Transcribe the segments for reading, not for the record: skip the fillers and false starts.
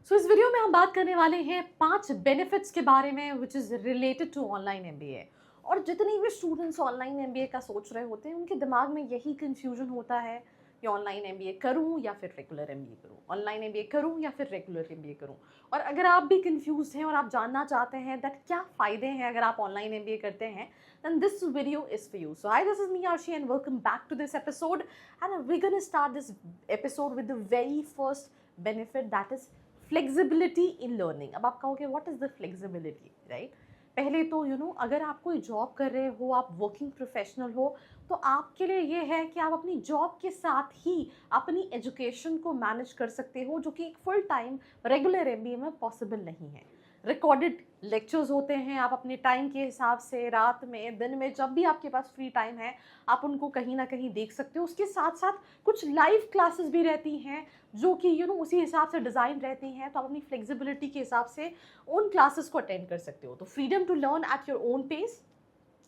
सो इस वीडियो में हम बात करने वाले हैं 5 बेनिफिट्स के बारे में which is related to online MBA. और जितने भी स्टूडेंट्स ऑनलाइन एमबीए का सोच रहे होते हैं उनके दिमाग में यही कंफ्यूजन होता है कि ऑनलाइन एमबीए करूं या फिर रेगुलर एमबीए करूं, ऑनलाइन एमबीए करूं या फिर रेगुलर एमबीए करूं। और अगर आप भी कंफ्यूज हैं और आप जानना चाहते हैं दैट क्या फ़ायदे हैं अगर आप ऑनलाइन एमबीए करते हैं, then this video is for you. So hi, this is me Arshi and welcome back to this episode, and we're going to start this episode with the very first benefit, that is flexibility in learning. अब आप कहोगे what is the flexibility, right? पहले तो अगर आप कोई job कर रहे हो, आप वर्किंग प्रोफेशनल हो, तो आपके लिए ये है कि आप अपनी जॉब के साथ ही अपनी एजुकेशन को मैनेज कर सकते हो, जो कि एक फुल टाइम रेगुलर एमबीए में पॉसिबल नहीं है। रिकॉर्डेड लेक्चर्स होते हैं, आप अपने टाइम के हिसाब से रात में, दिन में, जब भी आपके पास फ्री टाइम है आप उनको कहीं ना कहीं देख सकते हो। उसके साथ साथ कुछ लाइव क्लासेस भी रहती हैं जो कि उसी हिसाब से डिज़ाइन रहती हैं, तो आप अपनी फ्लेक्सिबिलिटी के हिसाब से उन क्लासेस को अटेंड कर सकते हो। तो freedom to learn at your own pace,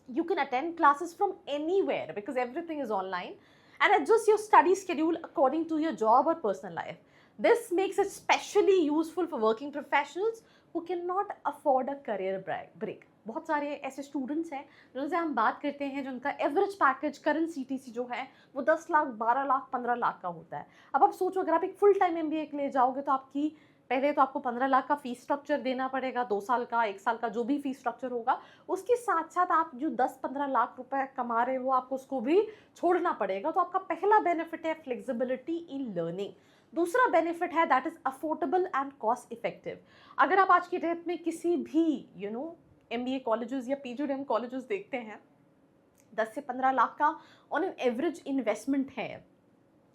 you can attend classes from anywhere because everything is online, and adjust your study schedule according to your job or personal life. This makes it specially useful for working professionals who cannot afford a career break. बहुत सारे ऐसे students हैं जिनसे हम बात करते हैं जिनका एवरेज पैकेज करंट सीटीसी जो है वो 10 लाख, 12 लाख, 15 लाख का होता है। अब आप सोचो अगर आप एक फुल टाइम एमबीए के लिए जाओगे तो आपकी पहले तो आपको 15 लाख का फीस स्ट्रक्चर देना पड़ेगा, 2 साल का, 1 साल का, जो भी फीस स्ट्रक्चर होगा। उसके साथ साथ आप जो 10-15 लाख रुपए कमा रहे हो आपको उसको भी छोड़ना पड़ेगा। तो आपका पहला बेनिफिट है फ्लेक्सिबिलिटी इन लर्निंग। दूसरा बेनिफिट है that is affordable and cost effective. अगर आप आज की डेट में किसी भी एमबीए कॉलेजेस या पीजीडीएम कॉलेजेस देखते हैं, 10 से 15 लाख का ऑन एन एवरेज इन्वेस्टमेंट है।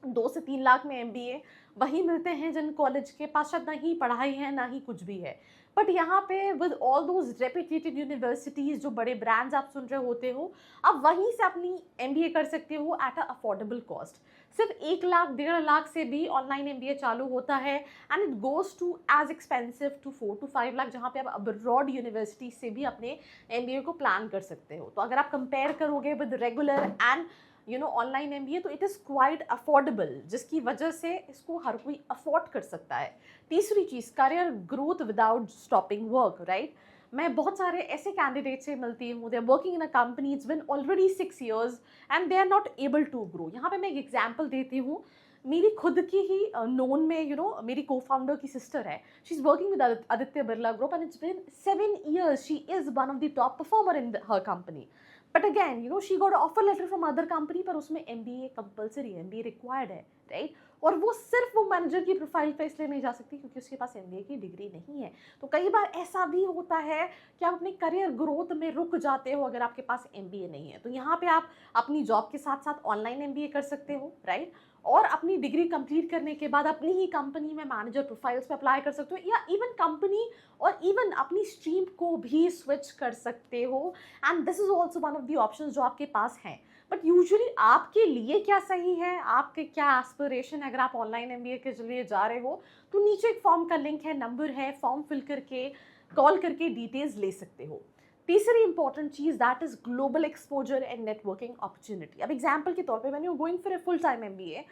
2 से 3 लाख में एमबीए वही मिलते हैं जिन कॉलेज के पास शायद ना ही पढ़ाई है ना ही कुछ भी है। बट यहाँ पे with all those reputed universities, जो बड़े ब्रांड्स आप सुन रहे होते हो, आप वहीं से अपनी एमबीए कर सकते हो एट अ अफोर्डेबल कॉस्ट। सिर्फ 1 लाख, 1.5 लाख से भी ऑनलाइन एमबीए चालू होता है, and it goes to as expensive to 4 to 5 lakh, जहाँ पे आप अब्रॉड यूनिवर्सिटी से भी अपने एमबीए को प्लान कर सकते हो। तो अगर आप कंपेयर करोगे with regular and online MBA, तो इट इज़ क्वाइट अफोर्डेबल, जिसकी वजह से इसको हर कोई अफोर्ड कर सकता है। तीसरी चीज़, career growth without stopping work, right? मैं बहुत सारे ऐसे कैंडिडेट से मिलती हूँ, they are working in a company, it's been already 6 years and they are not able to grow. यहाँ पे मैं एक एग्जाम्पल देती हूँ, मेरी खुद की ही नोन में मेरी को फाउंडर की सिस्टर है, she is working with Aditya Birla group and it's been 7 years she is one of the top performer in her company. But again she got offer letter from other company, पर उसमें MBA compulsory, MBA required है, right? और वो सिर्फ वो manager की profile पे इसलिए नहीं जा सकती क्योंकि उसके पास एमबीए की डिग्री नहीं है। तो कई बार ऐसा भी होता है कि आप अपने करियर ग्रोथ में रुक जाते हो अगर आपके पास एमबीए नहीं है। तो यहाँ पे आप अपनी जॉब के साथ साथ ऑनलाइन एमबीए कर सकते हो, राइट? और अपनी डिग्री कंप्लीट करने के बाद अपनी ही कंपनी में मैनेजर प्रोफाइल्स पे अप्लाई कर सकते हो, या इवन कंपनी और इवन अपनी स्ट्रीम को भी स्विच कर सकते हो। And this is also one of the options जो आपके पास हैं। बट यूजुअली आपके लिए क्या सही है, आपके क्या एस्पिरेशन है, अगर आप ऑनलाइन एमबीए के लिए जा रहे हो तो नीचे एक फॉर्म का लिंक है, नंबर है, फॉर्म फिल करके कॉल करके डिटेल्स ले सकते हो। तीसरी important cheese that is global exposure and networking opportunity. अब एग्जाम्पल के तौर पे when you going for a full time MBA,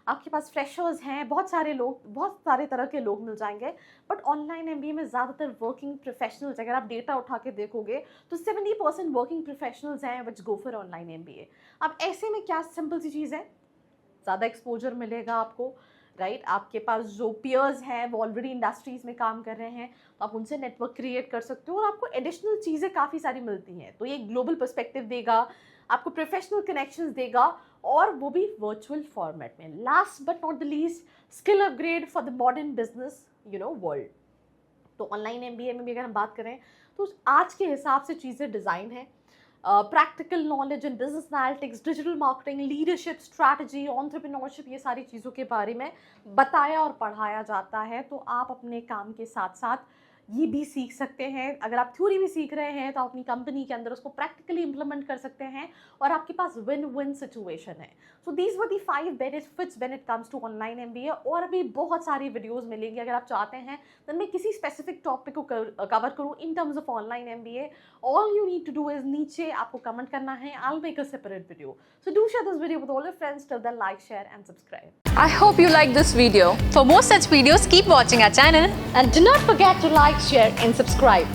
आपके पास फ्रेशर्स हैं, बहुत सारे लोग, बहुत सारे तरह के लोग मिल जाएंगे। बट ऑनलाइन एमबीए में ज़्यादातर वर्किंग प्रोफेशनल्स, अगर आप डेटा उठा के देखोगे तो 70% वर्किंग प्रोफेशनल्स हैं विच गो फॉर ऑनलाइन एमबीए। अब ऐसे में क्या सिंपल सी चीज़ है, ज़्यादा एक्सपोजर मिलेगा आपको, राइट? आपके पास जो पियर्स हैं वो ऑलरेडी इंडस्ट्रीज़ में काम कर रहे हैं, तो आप उनसे नेटवर्क क्रिएट कर सकते हो और आपको एडिशनल चीज़ें काफ़ी सारी मिलती हैं। तो ये ग्लोबल पर्सपेक्टिव देगा, आपको प्रोफेशनल कनेक्शंस देगा, और वो भी वर्चुअल फॉर्मेट में। Last but not the least, skill upgrade for the modern business world. तो ऑनलाइन एमबीए में भी अगर हम बात करें तो आज के हिसाब से चीज़ें डिज़ाइन हैं। Practical knowledge in business analytics, digital marketing, leadership, strategy, entrepreneurship, ये सारी चीज़ों के बारे में बताया और पढ़ाया जाता है। तो आप अपने काम के साथ साथ ये भी सीख सकते हैं। अगर आप थ्योरी भी सीख रहे हैं तो आप अपनी कंपनी के अंदर उसको प्रैक्टिकली इंप्लीमेंट कर सकते हैं और आपके पास विन विन सिचुएशन है। So these were the 5 benefits when it comes to online MBA. और भी बहुत सारी वीडियोस मिलेंगी अगर आप चाहते हैं तो मैं किसी स्पेसिफिक टॉपिक को कवर करूँ in terms of online MBA. All you need to do is नीचे आपको कमेंट करना है, I will make a separate video. So do share this video with all your friends, till then like, share and subscribe. I hope you like this video. For more such videos, keep watching our channel. And do not forget to like, share and subscribe.